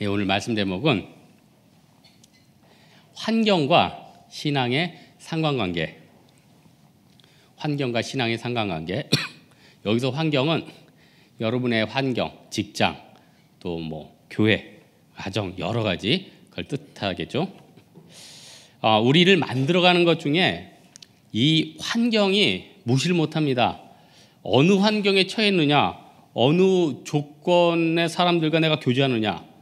예, 오늘 말씀 제목은 환경과 신앙의 상관관계. 환경과 신앙의 상관관계. 여기서 환경은 여러분의 환경, 직장, 또 교회, 가정 여러 가지 그걸 뜻하겠죠. 우리를 만들어가는 것 중에 이 환경이 무시를 못합니다. 어느 환경에 처해 있느냐, 어느 조건의 사람들과 내가 교제하느냐,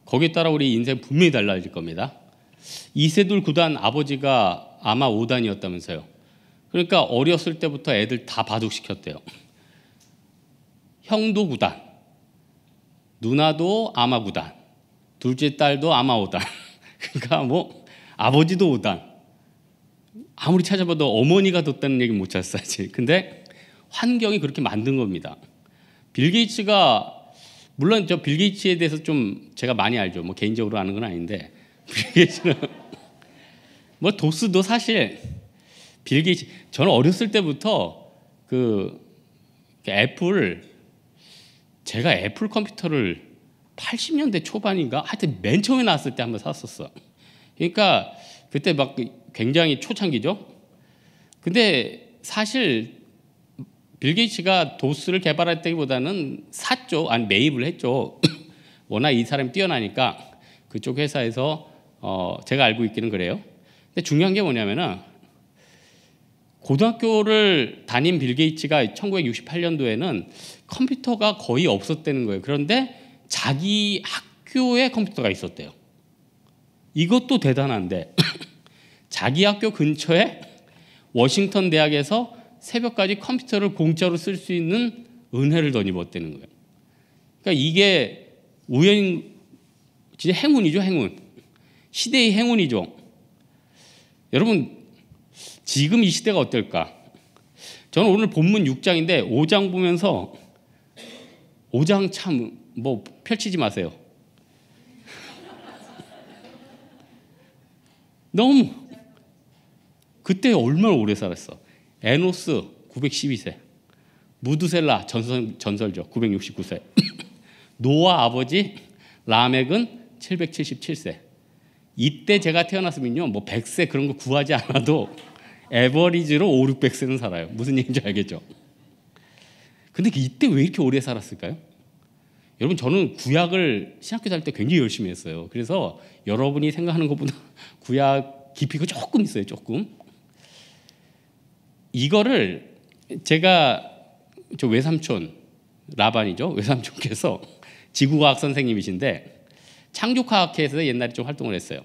거기에 따라 우리 인생 분명히 달라질 겁니다. 이세돌 9단 아버지가 아마 5단이었다면서요. 그러니까 어렸을 때부터 애들 다 바둑시켰대요. 형도 9단, 누나도 아마 9단, 둘째 딸도 아마 5단. 그러니까 아버지도 5단. 아무리 찾아봐도 어머니가 뒀다는 얘기 못 찾았어 아직. 근데 환경이 그렇게 만든 겁니다. 빌 게이츠가, 물론 저 빌 게이츠에 대해서 좀 제가 많이 알죠. 개인적으로 아는 건 아닌데, 빌 게이츠는 도스도 사실 빌 게이츠, 저는 어렸을 때부터 제가 애플 컴퓨터를 80년대 초반인가 하여튼 맨 처음에 나왔을 때 한번 샀었어. 그러니까 그때 굉장히 초창기죠. 근데 사실 빌 게이츠가 도스를 개발했다기보다는 샀죠. 아니 매입을 했죠. 워낙 이 사람이 뛰어나니까 그쪽 회사에서 제가 알고 있기는 그래요. 근데 중요한 게 뭐냐면은 고등학교를 다닌 빌 게이츠가 1968년도에는 컴퓨터가 거의 없었다는 거예요. 그런데 자기 학교에 컴퓨터가 있었대요. 이것도 대단한데 자기 학교 근처에 워싱턴 대학에서 새벽까지 컴퓨터를 공짜로 쓸 수 있는 은혜를 덧입었다는 거예요. 그러니까 이게 진짜 행운이죠, 행운. 시대의 행운이죠. 여러분, 지금 이 시대가 어떨까? 저는 오늘 본문 6장인데 5장 보면서 5장 참 펼치지 마세요. 너무 그때 얼마나 오래 살았어. 에노스 912세, 무드셀라 전설죠 969세, 노아 아버지 라멕은 777세. 이때 제가 태어났으면요 100세 그런 거 구하지 않아도 에버리지로 500~600세는 살아요. 무슨 얘기인지 알겠죠? 근데 이때 왜 이렇게 오래 살았을까요? 여러분, 저는 구약을 신학교 다닐 때 굉장히 열심히 했어요. 그래서 여러분이 생각하는 것보다 구약 깊이가 조금 있어요. 조금. 이거를 제가 저 외삼촌 라반이죠. 외삼촌께서 지구과학 선생님이신데 창조과학회에서 옛날에 좀 활동을 했어요.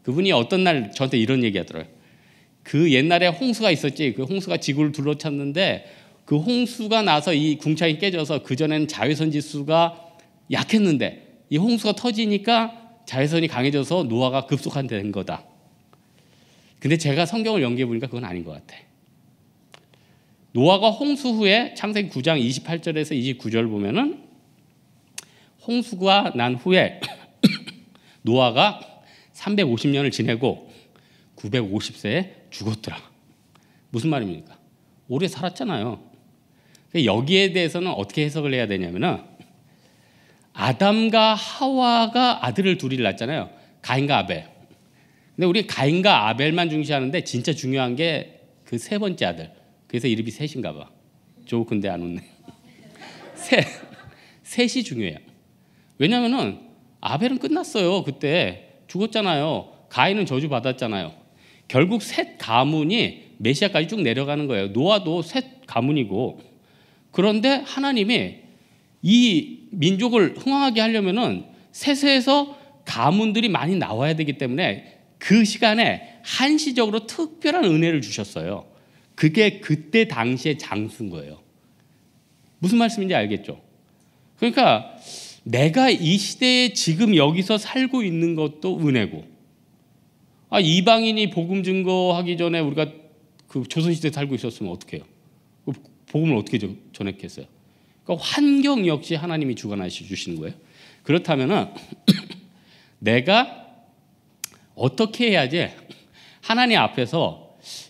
그분이 어떤 날 저한테 이런 얘기 하더라고요. 그 옛날에 홍수가 있었지. 그 홍수가 지구를 둘러찼는데 그 홍수가 나서 이 궁창이 깨져서 그전에는 자외선 지수가 약했는데 이 홍수가 터지니까 자외선이 강해져서 노화가 급속한 거다. 근데 제가 성경을 연구해 보니까 그건 아닌 것 같아. 노아가 홍수 후에 창세기 9장 28절에서 29절 보면은 홍수가 난 후에 노아가 350년을 지내고 950세에 죽었더라. 무슨 말입니까? 오래 살았잖아요. 여기에 대해서는 어떻게 해석을 해야 되냐면은 아담과 하와가 아들을 둘이 낳았잖아요. 가인과 아벨. 근데 우리 가인과 아벨만 중시하는데 진짜 중요한 게 그 세 번째 아들. 그래서 이름이 셋인가 봐. 근데 안 웃네. 셋이 중요해요. 왜냐면은 아벨은 끝났어요. 그때 죽었잖아요. 가인은 저주받았잖아요. 결국 셋 가문이 메시아까지 쭉 내려가는 거예요. 노아도 셋 가문이고. 그런데 하나님이 이 민족을 흥왕하게 하려면은 셋에서 가문들이 많이 나와야 되기 때문에 그 시간에 한시적으로 특별한 은혜를 주셨어요. 그게 그때 당시의 장수인 거예요. 무슨 말씀인지 알겠죠? 그러니까 내가 이 시대에 지금 여기서 살고 있는 것도 은혜고, 이방인이 복음 증거하기 전에 우리가 그 조선시대에 살고 있었으면 어떡해요? 복음을 어떻게 전했겠어요? 그러니까 환경 역시 하나님이 주관하시 주시는 거예요. 그렇다면은 내가 어떻게 해야지 하나님 앞에서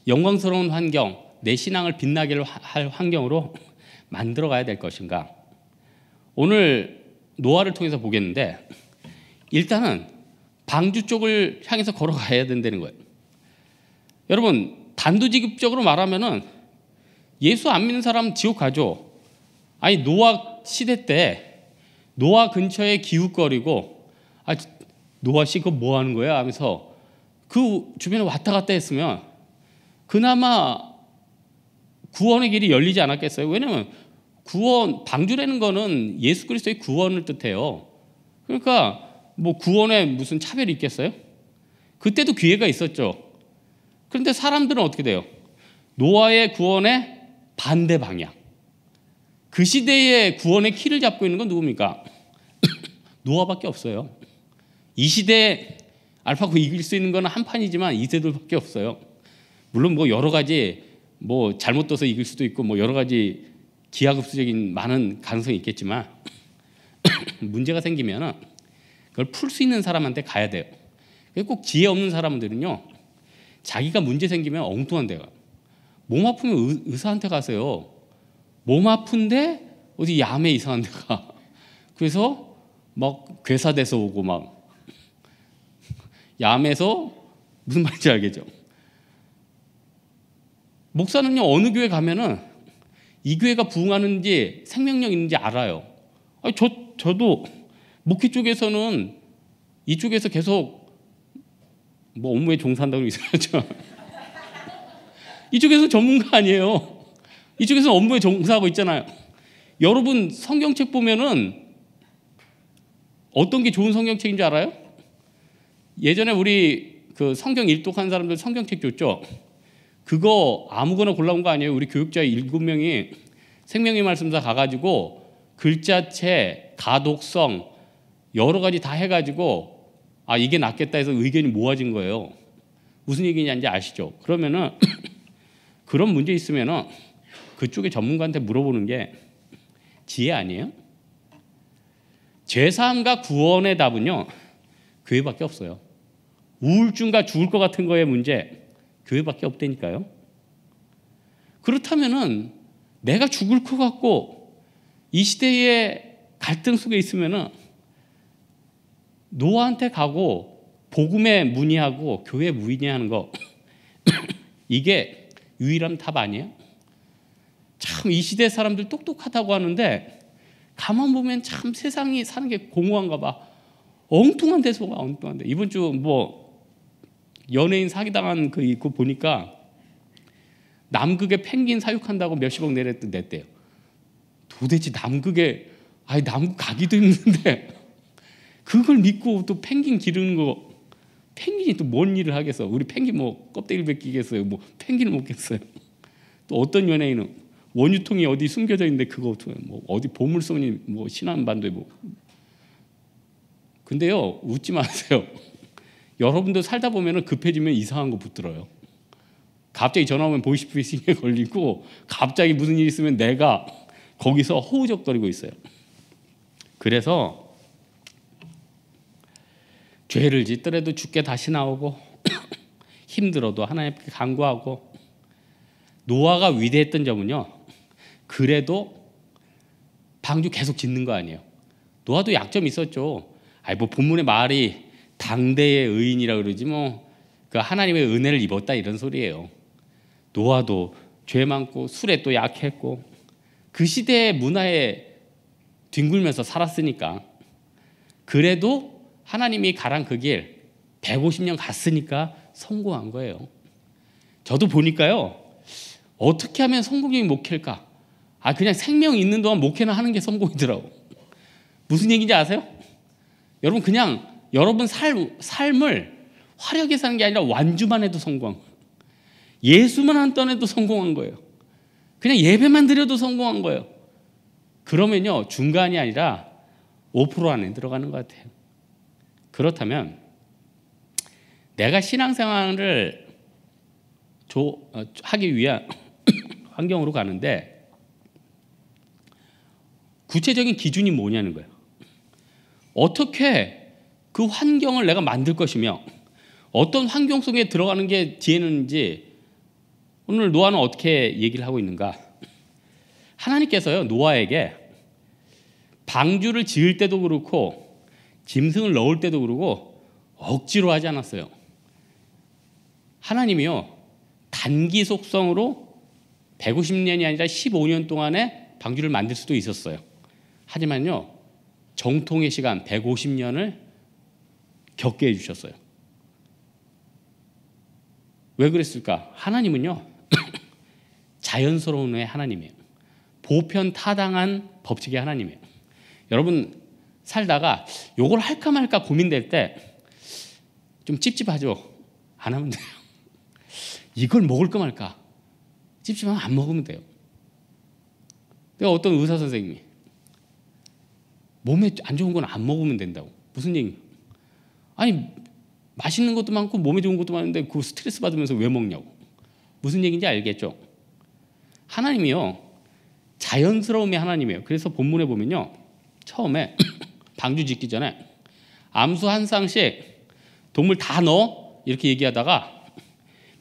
영광스러운 환경, 내 신앙을 빛나게 할 환경으로 만들어 가야 될 것인가? 오늘 노아를 통해서 보겠는데 일단은 방주 쪽을 향해서 걸어가야 된다는 거예요. 여러분, 단도직입적으로 말하면은 예수 안 믿는 사람 지옥 가죠. 아니, 노아 시대 때 노아 근처에 기웃거리고 노아 씨 그거 뭐 하는 거야 하면서 그 주변에 왔다 갔다 했으면 그나마 구원의 길이 열리지 않았겠어요? 왜냐하면 방주라는 거는 예수 그리스도의 구원을 뜻해요. 그러니까 뭐 구원에 무슨 차별이 있겠어요? 그때도 기회가 있었죠. 그런데 사람들은 어떻게 돼요? 노아의 구원의 반대 방향. 그 시대의 구원의 키를 잡고 있는 건 누굽니까? 노아밖에 없어요. 이 시대에 알파고 이길 수 있는 건 한 판이지만 이세돌밖에 없어요. 물론 뭐 여러 가지 뭐 잘못 떠서 이길 수도 있고 뭐 여러 가지 기하급수적인 많은 가능성이 있겠지만 문제가 생기면 그걸 풀 수 있는 사람한테 가야 돼요. 꼭 지혜 없는 사람들은요, 자기가 문제 생기면 엉뚱한 데가. 몸 아프면 의사한테 가세요. 몸 아픈데 어디 야매 이상한 데 가. 그래서 막 괴사돼서 오고 막 야매에서 무슨 말인지 알겠죠? 목사는요, 어느 교회 가면은 이 교회가 부흥하는지 생명력 있는지 알아요. 저도 목회 쪽에서는 이쪽에서 계속 뭐 업무에 종사한다고 있어야죠. 이쪽에서 전문가 아니에요. 이쪽에서 업무에 종사하고 있잖아요. 여러분 성경책 보면은 어떤 게 좋은 성경책인 줄 알아요? 예전에 우리 그 성경 일독한 사람들 성경책 줬죠. 그거 아무거나 골라온 거 아니에요. 우리 교육자 7명이 생명의 말씀사 가가지고 글자체, 가독성 여러 가지 다 해가지고 이게 낫겠다 해서 의견이 모아진 거예요. 무슨 얘기냐는지 아시죠? 그러면은 그런 문제 있으면은 그쪽의 전문가한테 물어보는 게 지혜 아니에요? 죄사함과 구원의 답은요, 교회밖에 없어요. 우울증과 죽을 것 같은 거의 문제, 교회밖에 없다니까요. 그렇다면은 내가 죽을 것 같고 이 시대에 갈등 속에 있으면은 노아한테 가고 복음에 문의하고 교회에 문의하는 거 이게 유일한 답 아니에요? 참 이 시대 사람들 똑똑하다고 하는데 가만 보면 참 세상이 사는 게 공허한가 봐. 엉뚱한 데서 와, 엉뚱한 데. 이번 주 뭐 연예인 사기당한 그 있고 보니까 남극에 펭귄 사육한다고 몇십억 냈대요. 도대체 남극에 남극 가기도 힘든데 그걸 믿고 또 펭귄 기르는 거, 펭귄이 또 뭔 일을 하겠어? 우리 펭귄 뭐 껍데기를 벗기겠어요? 뭐 펭귄을 먹겠어요? 또 어떤 연예인은 원유통이 어디 숨겨져 있는데 그거 뭐 어디 보물선이 뭐 신안반도에 뭐. 근데요, 웃지 마세요. 여러분도 살다 보면 급해지면 이상한 거 붙들어요. 갑자기 전화 오면 보이스피싱에 걸리고 갑자기 무슨 일 있으면 내가 거기서 허우적거리고 있어요. 그래서 죄를 짓더라도 죽게 다시 나오고 힘들어도 하나님께 간구하고. 노아가 위대했던 점은요, 그래도 방주 계속 짓는 거 아니에요. 노아도 약점이 있었죠. 뭐 본문의 말이 당대의 의인이라 그러지 뭐 그 하나님의 은혜를 입었다 이런 소리예요. 노아도 죄 많고 술에 또 약했고 그 시대의 문화에 뒹굴면서 살았으니까. 그래도 하나님이 가란 그 길 150년 갔으니까 성공한 거예요. 저도 보니까요, 어떻게 하면 성공적인 목회일까? 그냥 생명 있는 동안 목회나 하는 게 성공이더라고. 무슨 얘기인지 아세요? 여러분 그냥 여러분 삶을 화려하게 사는 게 아니라 완주만 해도 성공한 거예요. 예수만 안 떠내도 성공한 거예요. 그냥 예배만 드려도 성공한 거예요. 그러면요, 중간이 아니라 5% 안에 들어가는 것 같아요. 그렇다면 내가 신앙생활을 하기 위한 환경으로 가는데 구체적인 기준이 뭐냐는 거예요. 어떻게 그 환경을 내가 만들 것이며 어떤 환경 속에 들어가는 게 지혜는지 오늘 노아는 어떻게 얘기를 하고 있는가? 하나님께서요, 노아에게 방주를 지을 때도 그렇고 짐승을 넣을 때도 그러고 억지로 하지 않았어요. 하나님이요, 단기 속성으로 150년이 아니라 15년 동안에 방주를 만들 수도 있었어요. 하지만요, 정통의 시간 150년을 겪게 해주셨어요. 왜 그랬을까? 하나님은요, 자연스러운 의 하나님이에요. 보편타당한 법칙의 하나님이에요. 여러분 살다가 요걸 할까 말까 고민될 때 좀 찝찝하죠? 안 하면 돼요. 이걸 먹을까 말까 찝찝하면 안 먹으면 돼요. 내가 어떤 의사 선생님이 몸에 안 좋은 건 안 먹으면 된다고. 무슨 얘기? 아니 맛있는 것도 많고 몸에 좋은 것도 많은데 그 스트레스 받으면서 왜 먹냐고. 무슨 얘기인지 알겠죠? 하나님이요, 자연스러움의 하나님이에요. 그래서 본문에 보면요, 처음에 방주 짓기 전에 암수 한 쌍씩 동물 다 넣어 이렇게 얘기하다가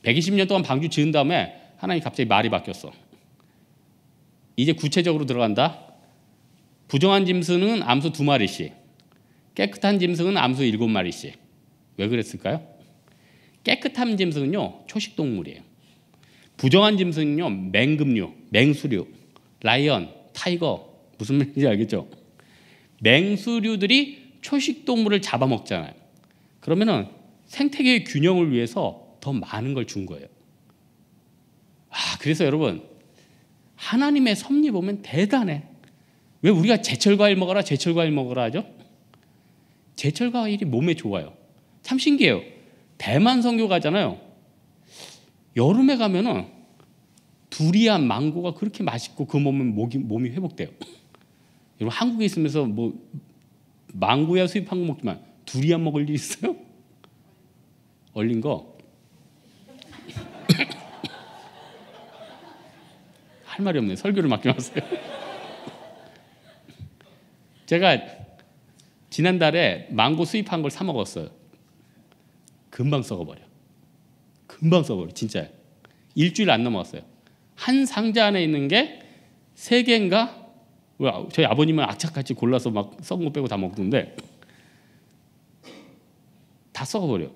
120년 동안 방주 지은 다음에 하나님 갑자기 말이 바뀌었어. 이제 구체적으로 들어간다. 부정한 짐승은 암수 2마리씩, 깨끗한 짐승은 암수 7마리씩. 왜 그랬을까요? 깨끗한 짐승은요, 초식동물이에요. 부정한 짐승은요, 맹금류, 맹수류, 라이언, 타이거. 무슨 말인지 알겠죠? 맹수류들이 초식동물을 잡아먹잖아요. 그러면은 생태계의 균형을 위해서 더 많은 걸 준 거예요. 그래서 여러분, 하나님의 섭리 보면 대단해. 왜 우리가 제철 과일 먹어라, 제철 과일 먹어라 하죠? 제철 과일이 몸에 좋아요. 참 신기해요. 대만 선교 가잖아요. 여름에 가면은 두리안, 망고가 그렇게 맛있고 그 몸이 회복돼요. 여러분 한국에 있으면서 뭐 망고야 수입한 거 먹지만 두리안 먹을 일 있어요? 얼린 거 할 말이 없네. 설교를 맡겨놨어요. 제가 지난달에 망고 수입한 걸 사 먹었어요. 금방 썩어버려. 진짜. 일주일 안 넘어갔어요. 한 상자 안에 있는 게 3개인가? 저희 아버님은 악착같이 골라서 막 썩은 거 빼고 다 먹던데 다 썩어버려.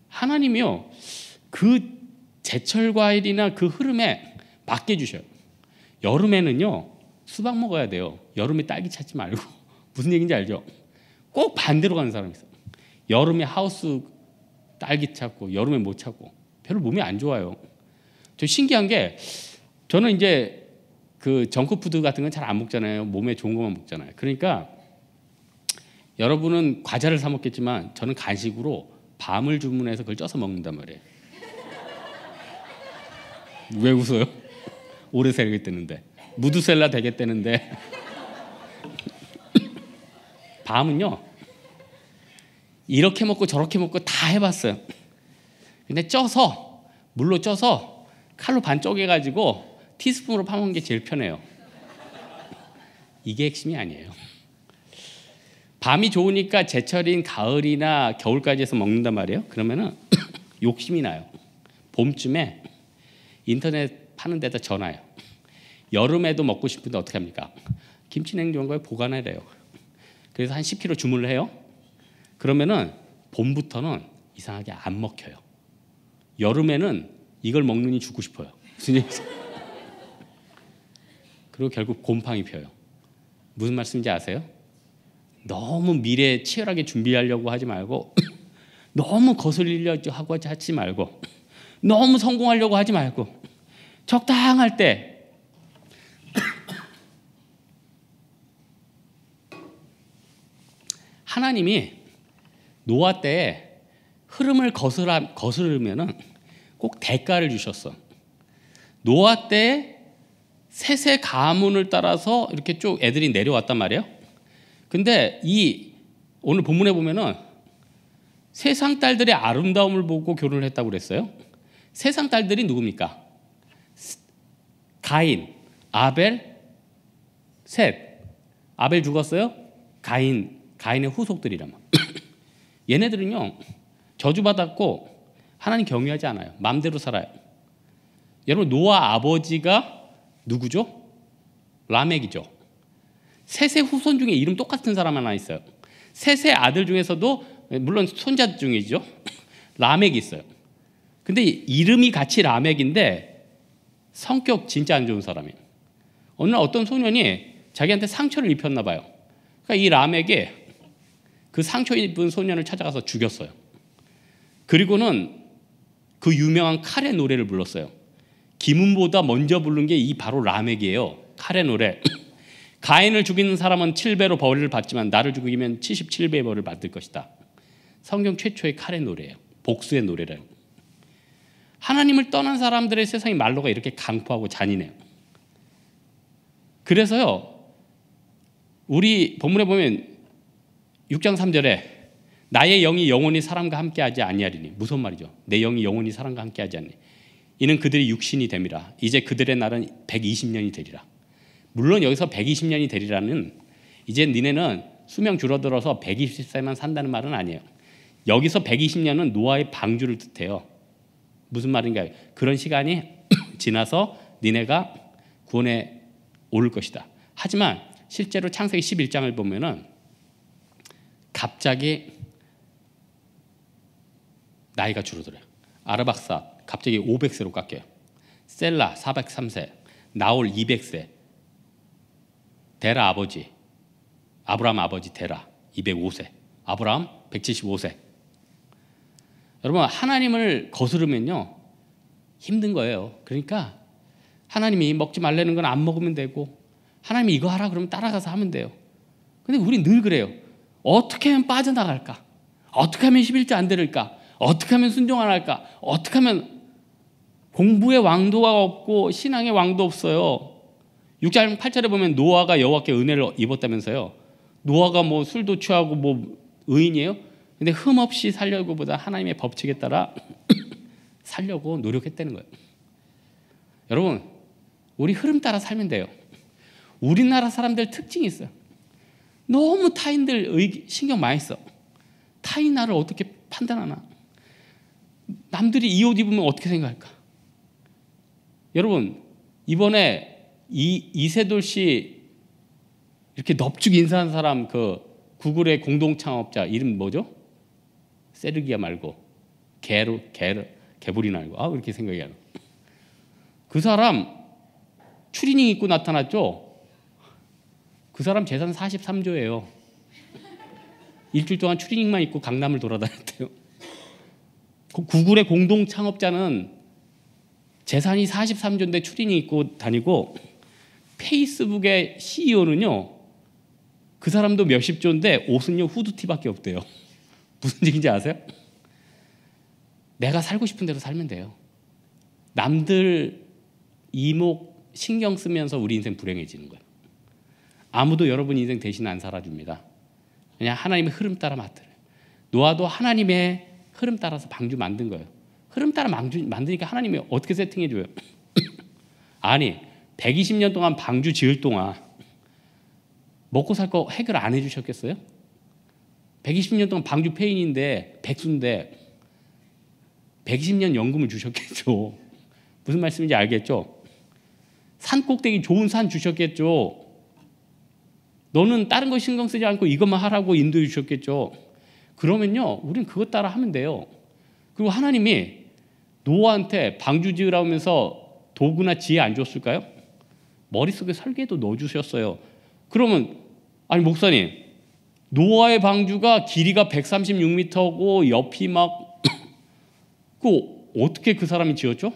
하나님이요, 그 제철 과일이나 그 흐름에 맞게 주셔요. 여름에는요, 수박 먹어야 돼요. 여름에 딸기 찾지 말고. 무슨 얘기인지 알죠? 꼭 반대로 가는 사람이 있어요. 여름에 하우스 딸기 찾고 여름에 못 찾고 별로 몸이 안 좋아요. 저 신기한 게, 저는 이제 그 정크푸드 같은 건 잘 안 먹잖아요. 몸에 좋은 것만 먹잖아요. 그러니까 여러분은 과자를 사 먹겠지만 저는 간식으로 밤을 주문해서 그걸 쪄서 먹는단 말이에요. 왜 웃어요? 오래 살겠다는데, 무드셀라 되겠다는데. 밤은요, 이렇게 먹고 저렇게 먹고 다 해봤어요. 근데 물로 쪄서 칼로 반 쪼개가지고 티스푼으로 파먹는 게 제일 편해요. 이게 핵심이 아니에요. 밤이 좋으니까 제철인 가을이나 겨울까지 해서 먹는단 말이에요. 그러면은 욕심이 나요. 봄쯤에 인터넷 파는 데다 전화해요. 여름에도 먹고 싶은데 어떻게 합니까? 김치냉장고에 보관해래요. 그래서 한 10kg 주문을 해요. 그러면은 봄부터는 이상하게 안 먹혀요. 여름에는 이걸 먹느니 죽고 싶어요. 무슨 얘기죠? 그리고 결국 곰팡이 펴요. 무슨 말씀인지 아세요? 너무 미래에 치열하게 준비하려고 하지 말고, 너무 거슬리려고 하지 말고, 너무 성공하려고 하지 말고, 적당할 때 하나님이 노아 때에 흐름을 거스르면은 꼭 대가를 주셨어. 노아 때에 셋의 가문을 따라서 이렇게 쭉 애들이 내려왔단 말이에요. 근데 오늘 본문에 보면은 세상 딸들의 아름다움을 보고 결혼을 했다고 그랬어요. 세상 딸들이 누굽니까? 가인, 아벨, 셋. 아벨 죽었어요? 가인의 후속들이란 말이에요. 얘네들은요, 저주받았고 하나님 경외하지 않아요. 마음대로 살아요. 여러분, 노아 아버지가 누구죠? 라멕이죠. 셋의 후손 중에 이름 똑같은 사람 하나 있어요. 셋의 아들 중에서도 물론 손자 중이죠. 라멕이 있어요. 근데 이름이 같이 라멕인데 성격 진짜 안 좋은 사람이에요. 어느 날 어떤 소년이 자기한테 상처를 입혔나 봐요. 그러니까 이 라멕이 그 상처 입은 소년을 찾아가서 죽였어요. 그리고는 그 유명한 칼의 노래를 불렀어요. 기문보다 먼저 부른 게 이 바로 라멕이에요. 칼의 노래. 가인을 죽이는 사람은 7배로 벌을 받지만 나를 죽이면 77배의 벌을 받을 것이다. 성경 최초의 칼의 노래예요. 복수의 노래래요. 하나님을 떠난 사람들의 세상의 말로가 이렇게 강포하고 잔인해요. 그래서요, 우리 본문에 보면 6장 3절에 나의 영이 영원히 사람과 함께하지 아니하리니, 무슨 말이죠? 내 영이 영원히 사람과 함께하지 않니. 이는 그들이 육신이 됨이라. 이제 그들의 날은 120년이 되리라. 물론 여기서 120년이 되리라는, 이제 니네는 수명 줄어들어서 120세만 산다는 말은 아니에요. 여기서 120년은 노아의 방주를 뜻해요. 무슨 말인가요? 그런 시간이 지나서 니네가 구원에 오를 것이다. 하지만 실제로 창세기 11장을 보면은 갑자기 나이가 줄어들어요. 아르박사 갑자기 500세로 깎여요. 셀라 403세, 나홀 200세, 데라 아버지, 아브라함 아버지 데라 205세, 아브라함 175세. 여러분, 하나님을 거스르면요 힘든 거예요. 그러니까 하나님이 먹지 말라는 건 안 먹으면 되고, 하나님이 이거 하라 그러면 따라가서 하면 돼요. 근데 우리 늘 그래요. 어떻게 하면 빠져나갈까? 어떻게 하면 11조 안 들을까? 어떻게 하면 순종 안 할까? 어떻게 하면 공부의 왕도가 없고 신앙의 왕도 없어요. 6장 8절에 보면 노아가 여호와께 은혜를 입었다면서요. 노아가 뭐 술도 취하고 뭐 의인이에요? 근데 흠없이 살려고보다 하나님의 법칙에 따라 살려고 노력했다는 거예요. 여러분, 우리 흐름 따라 살면 돼요. 우리나라 사람들 특징이 있어요. 너무 타인들 신경 많이 써. 타인 나를 어떻게 판단하나? 남들이 이 옷 입으면 어떻게 생각할까? 여러분, 이번에 이세돌 씨 이렇게 넙죽 인사한 사람, 그 구글의 공동 창업자 이름 뭐죠? 세르기아 말고 개불이 말고, 왜 이렇게 생각이 안 나? 그 사람 추리닝 입고 나타났죠? 그 사람 재산 43조예요. 일주일 동안 추리닝만 입고 강남을 돌아다녔대요. 구글의 공동 창업자는 재산이 43조인데 추리닝 입고 다니고, 페이스북의 CEO는요 그 사람도 몇십 조인데 옷은요 후드티밖에 없대요. 무슨 얘기인지 아세요? 내가 살고 싶은 대로 살면 돼요. 남들 이목 신경 쓰면서 우리 인생 불행해지는 거예요. 아무도 여러분 인생 대신 안 살아줍니다. 그냥 하나님의 흐름 따라 맡으래요. 노아도 하나님의 흐름 따라서 방주 만든 거예요. 흐름 따라 방주 만드니까 하나님이 어떻게 세팅해줘요? 아니, 120년 동안 방주 지을 동안 먹고 살 거 해결 안 해주셨겠어요? 120년 동안 방주 폐인인데 백수인데 120년 연금을 주셨겠죠. 무슨 말씀인지 알겠죠? 산 꼭대기 좋은 산 주셨겠죠. 너는 다른 거 신경 쓰지 않고 이것만 하라고 인도해 주셨겠죠. 그러면요 우리는 그것 따라 하면 돼요. 그리고 하나님이 노아한테 방주 지으라고 하면서 도구나 지혜 안 줬을까요? 머릿속에 설계도 넣어주셨어요. 그러면 아니 목사님, 노아의 방주가 길이가 136m고 옆이 막 어떻게 그 사람이 지었죠?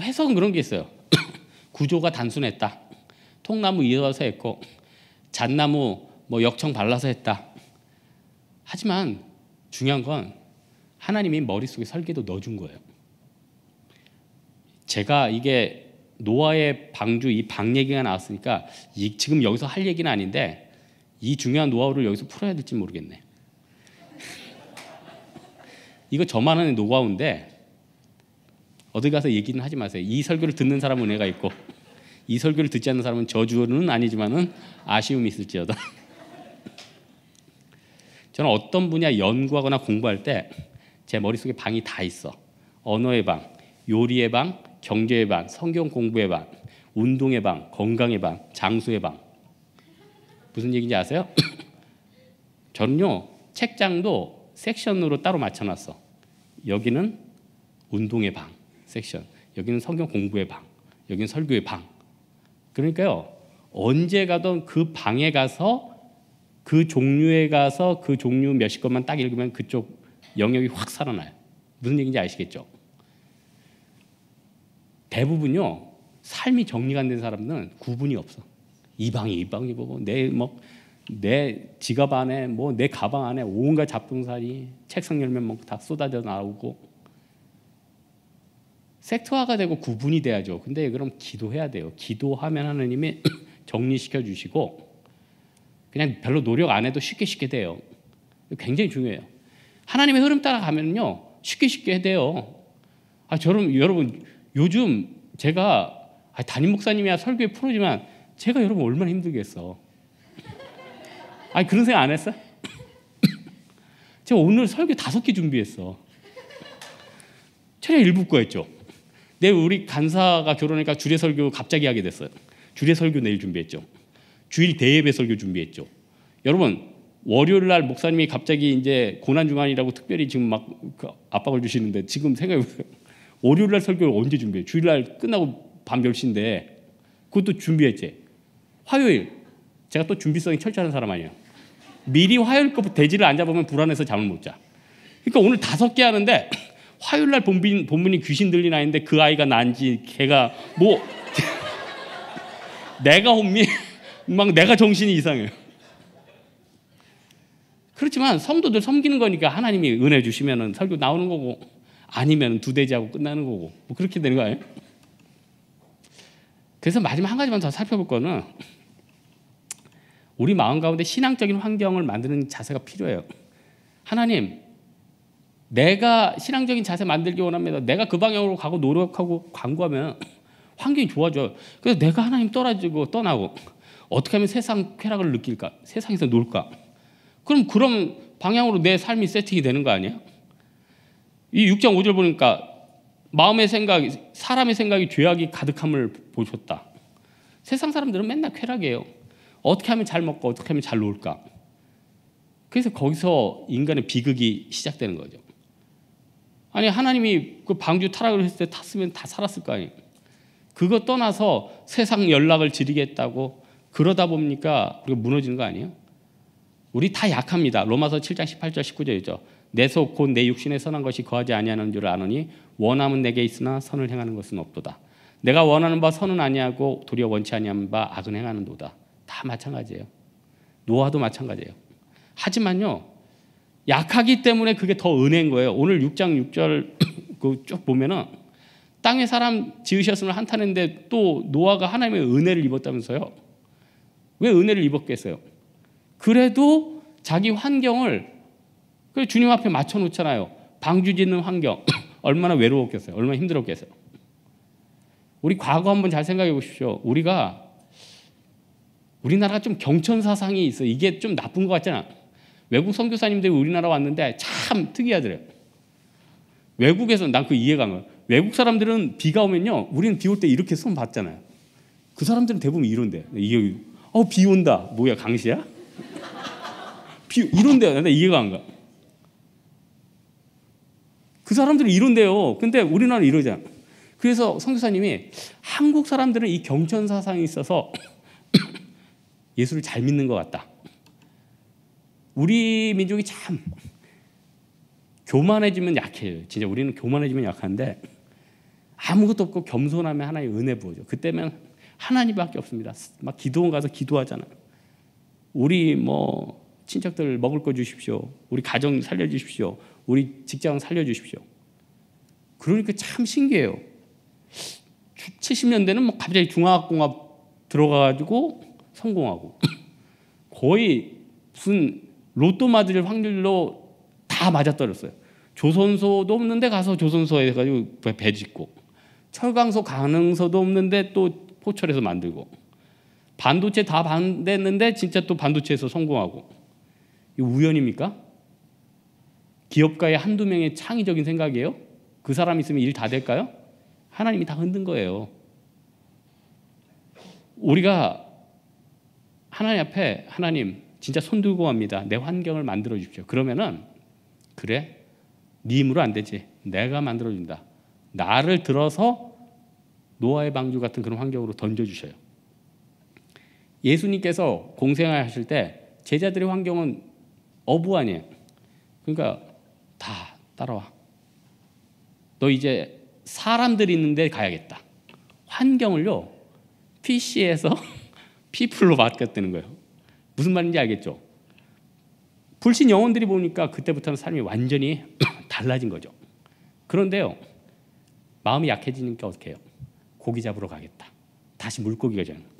해석은 그런 게 있어요. 구조가 단순했다. 통나무 이어서 했고 잣나무 뭐 역청 발라서 했다. 하지만 중요한 건 하나님이 머릿속에 설계도 넣어준 거예요. 제가 이게 노아의 방주 이 방 얘기가 나왔으니까 지금 여기서 할 얘기는 아닌데 이 중요한 노하우를 여기서 풀어야 될지 모르겠네. 이거 저만 하는 노하우인데 어디 가서 얘기는 하지 마세요. 이 설교를 듣는 사람은 은혜가 있고 이 설교를 듣지 않는 사람은 저주는 아니지만은 아쉬움이 있을지어다. 저는 어떤 분야 연구하거나 공부할 때 제 머릿속에 방이 다 있어. 언어의 방, 요리의 방, 경제의 방, 성경 공부의 방, 운동의 방, 건강의 방, 장수의 방, 무슨 얘기인지 아세요? 저는요 책장도 섹션으로 따로 맞춰놨어. 여기는 운동의 방 섹션, 여기는 성경 공부의 방, 여기는 설교의 방. 그러니까요 언제 가든 그 방에 가서 그 종류에 가서 그 종류 몇십 권만 딱 읽으면 그쪽 영역이 확 살아나요. 무슨 얘기인지 아시겠죠? 대부분요 삶이 정리가 안 된 사람들은 구분이 없어. 이 방이 이 방이 보고 내 지갑 안에 뭐 내 가방 안에 온갖 잡동사니 책상 열면 뭐 다 쏟아져 나오고 섹터화가 되고 구분이 돼야죠. 근데 그럼 기도해야 돼요. 기도하면 하나님이 정리시켜 주시고 그냥 별로 노력 안 해도 쉽게 돼요. 굉장히 중요해요. 하나님의 흐름 따라가면요 쉽게 돼요. 여러분 요즘 제가 담임 목사님이야 설교에 프로지만 제가 여러분 얼마나 힘들겠어. 그런 생각 안 했어? 제가 오늘 설교 5개 준비했어. 차라리 일부 거 했죠. 내일 우리 간사가 결혼하니까 주례 설교 갑자기 하게 됐어요. 주례 설교 내일 준비했죠. 주일 대예배 설교 준비했죠. 여러분 월요일 날 목사님이 갑자기 이제 고난 주간이라고 특별히 지금 막 압박을 주시는데 지금 생각해 보세요. 월요일 날 설교를 언제 준비해? 주일 날 끝나고 밤 10시인데 그것도 준비했지. 화요일 제가 또 준비성이 철저한 사람 아니에요. 미리 화요일 거부터 대지를 안 잡으면 불안해서 잠을 못 자. 그러니까 오늘 5개 하는데 화요일 날 본문이 귀신 들린 아이인데 그 아이가 난지 걔가 뭐 내가 혼미 막 내가 정신이 이상해요. 그렇지만 성도들 섬기는 거니까 하나님이 은혜 주시면은 설교 나오는 거고 아니면 2대지하고 끝나는 거고 뭐 그렇게 되는 거 아니에요? 그래서 마지막 한 가지만 더 살펴볼 거는 우리 마음 가운데 신앙적인 환경을 만드는 자세가 필요해요. 하나님, 내가 신앙적인 자세 만들기 원합니다. 내가 그 방향으로 가고 노력하고 광고하면 환경이 좋아져요. 그래서 내가 하나님 떠나고 어떻게 하면 세상 쾌락을 느낄까? 세상에서 놀까? 그럼 방향으로 내 삶이 세팅이 되는 거 아니에요? 이 6장 5절 보니까 마음의 생각이 사람의 생각이 죄악이 가득함을 보셨다. 세상 사람들은 맨날 쾌락이에요. 어떻게 하면 잘 먹고 어떻게 하면 잘 놀까? 그래서 거기서 인간의 비극이 시작되는 거죠. 아니 하나님이 그 방주 타락을 했을 때 탔으면 다 살았을 거 아니에요. 그거 떠나서 세상 연락을 지르겠다고 그러다 보니까 우리가 무너지는 거 아니에요? 우리 다 약합니다. 로마서 7장 18절 19절이죠. 내 속 곧 내 육신에 선한 것이 거하지 아니하는 줄 아노니 원함은 내게 있으나 선을 행하는 것은 없도다. 내가 원하는 바 선은 아니하고 도리어 원치 아니하는 바 악은 행하는도다. 다 마찬가지예요. 노아도 마찬가지예요. 하지만요 약하기 때문에 그게 더 은혜인 거예요. 오늘 6장 6절 그 쭉 보면은 땅에 사람 지으셨음을 한탄했는데 또 노아가 하나님의 은혜를 입었다면서요. 왜 은혜를 입었겠어요? 그래도 자기 환경을 주님 앞에 맞춰놓잖아요. 방주 짓는 환경 얼마나 외로웠겠어요. 얼마나 힘들었겠어요. 우리 과거 한번 잘 생각해 보십시오. 우리나라가 좀 경천 사상이 있어요. 이게 좀 나쁜 것 같잖아. 외국 선교사님들이 우리나라 왔는데 참 특이하더래요. 외국에서 난 그 이해가 안 가요. 외국 사람들은 비가 오면요, 우리는 비 올 때 이렇게 손 봤잖아요. 그 사람들은 대부분 이런데 비 온다. 뭐야 강시야? 이런데요. 근데 이해가 안 가. 그 사람들은 이런데요. 근데 우리나라는 이러잖아. 그래서 선교사님이 한국 사람들은 이 경천 사상이 있어서 예수를 잘 믿는 것 같다. 우리 민족이 참 교만해지면 약해요. 진짜 우리는 교만해지면 약한데 아무것도 없고 겸손하면 하나의 은혜 부어줘. 그때면 하나님밖에 없습니다. 막 기도원 가서 기도하잖아요. 우리 뭐 친척들 먹을 거 주십시오. 우리 가정 살려주십시오. 우리 직장 살려주십시오. 그러니까 참 신기해요. 70년대는 뭐 갑자기 중화학공학 들어가가지고 성공하고 거의 무슨 로또 맞을 확률로 다 맞아떨었어요. 조선소도 없는데 가서 조선소에 가지고 배 짓고 철강소 가능소도 없는데 또 포철에서 만들고 반도체 다 반대했는데 진짜 또 반도체에서 성공하고. 이거 우연입니까? 기업가의 한두 명의 창의적인 생각이에요? 그 사람 있으면 일 다 될까요? 하나님이 다 흔든 거예요. 우리가 하나님 앞에 하나님 진짜 손 들고 갑니다. 내 환경을 만들어 주십시오. 그러면은 그래 네 힘으로 안 되지. 내가 만들어 준다. 나를 들어서 노아의 방주 같은 그런 환경으로 던져 주셔요. 예수님께서 공생활 하실 때 제자들의 환경은 어부 아니에요. 그러니까 다 따라와. 너 이제 사람들이 있는데 가야겠다. 환경을요 PC에서 피플로 바뀌었다는 거예요. 무슨 말인지 알겠죠? 불신 영혼들이 보니까 그때부터는 삶이 완전히 달라진 거죠. 그런데요 마음이 약해지니까 어떻게 해요? 고기 잡으러 가겠다. 다시 물고기가 되는 거예요.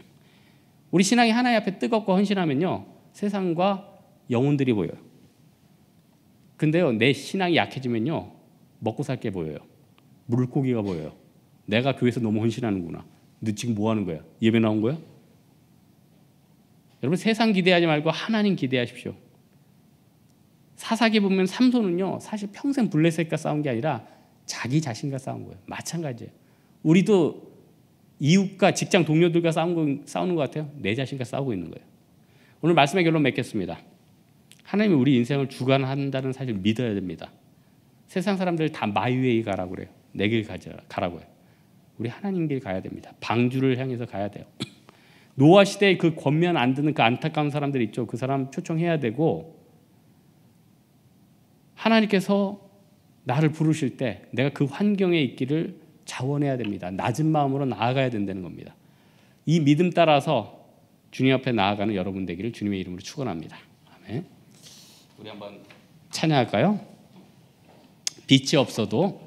우리 신앙이 하나님 앞에 뜨겁고 헌신하면요 세상과 영혼들이 보여요. 근데요 내 신앙이 약해지면요 먹고 살 게 보여요. 물고기가 보여요. 내가 교회에서 너무 헌신하는구나. 너 지금 뭐 하는 거야? 예배 나온 거야? 여러분 세상 기대하지 말고 하나님 기대하십시오. 사사기 보면 삼손은요 사실 평생 블레셋과 싸운 게 아니라 자기 자신과 싸운 거예요. 마찬가지예요. 우리도 이웃과 직장 동료들과 싸우는 것 같아요. 내 자신과 싸우고 있는 거예요. 오늘 말씀의 결론 맺겠습니다. 하나님이 우리 인생을 주관한다는 사실을 믿어야 됩니다. 세상 사람들 다 마이웨이 가라고 그래요. 내 길 가라고 해요. 우리 하나님 길 가야 됩니다. 방주를 향해서 가야 돼요. 노아 시대에 그 권면 안 듣는 그 안타까운 사람들 있죠. 그 사람 초청해야 되고 하나님께서 나를 부르실 때 내가 그 환경에 있기를 자원해야 됩니다. 낮은 마음으로 나아가야 된다는 겁니다. 이 믿음 따라서 주님 앞에 나아가는 여러분 되기를 주님의 이름으로 축원합니다. 아멘. 우리 한번 찬양할까요? 빛이 없어도